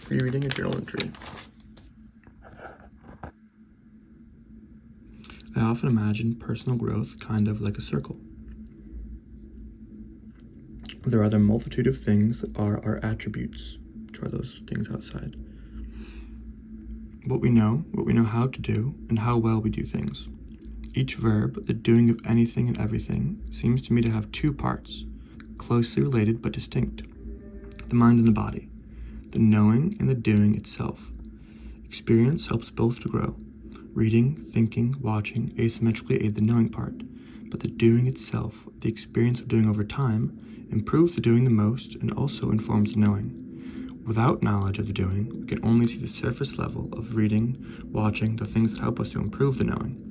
Rereading a journal entry. I often imagine personal growth kind of like a circle. There are the multitude of things that are our attributes, which are those things outside. What we know how to do, and how well we do things. Each verb, the doing of anything and everything, seems to me to have two parts, closely related but distinct. The mind and the body, the knowing and the doing itself. Experience helps both to grow. Reading, thinking, watching asymmetrically aid the knowing part, but the doing itself, the experience of doing over time, improves the doing the most and also informs the knowing. Without knowledge of the doing, we can only see the surface level of reading, watching, the things that help us to improve the knowing.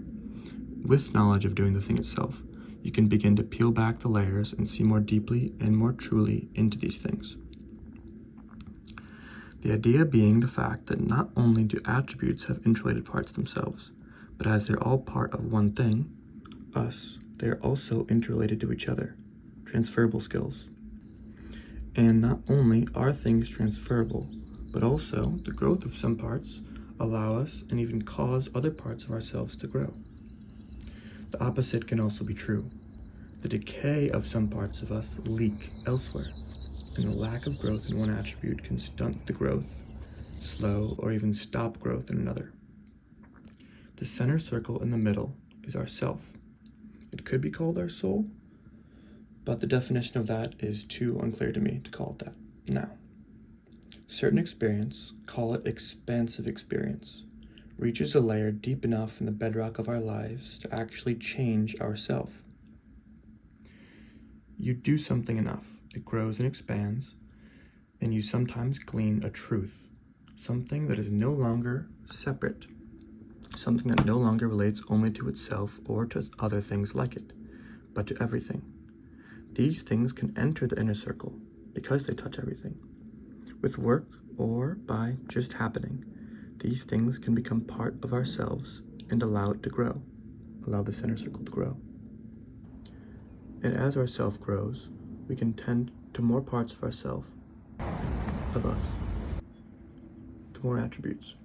With knowledge of doing the thing itself, you can begin to peel back the layers and see more deeply and more truly into these things. The idea being the fact that not only do attributes have interrelated parts themselves, but as they're all part of one thing, us, they are also interrelated to each other, transferable skills. And not only are things transferable, but also the growth of some parts allow us and even cause other parts of ourselves to grow. The opposite can also be true. The decay of some parts of us leak elsewhere, and the lack of growth in one attribute can stunt the growth, slow, or even stop growth in another. The center circle in the middle is our self. It could be called our soul, but the definition of that is too unclear to me to call it that now. Certain experience, call it expansive experience, reaches a layer deep enough in the bedrock of our lives to actually change ourself. You do something enough, it grows and expands, and you sometimes glean a truth, something that is no longer separate, something that no longer relates only to itself or to other things like it, but to everything. These things can enter the inner circle because they touch everything. With work or by just happening, these things can become part of ourselves and allow it to grow, allow the center circle to grow. And as our self grows, we can tend to more parts of ourself, of us, to more attributes.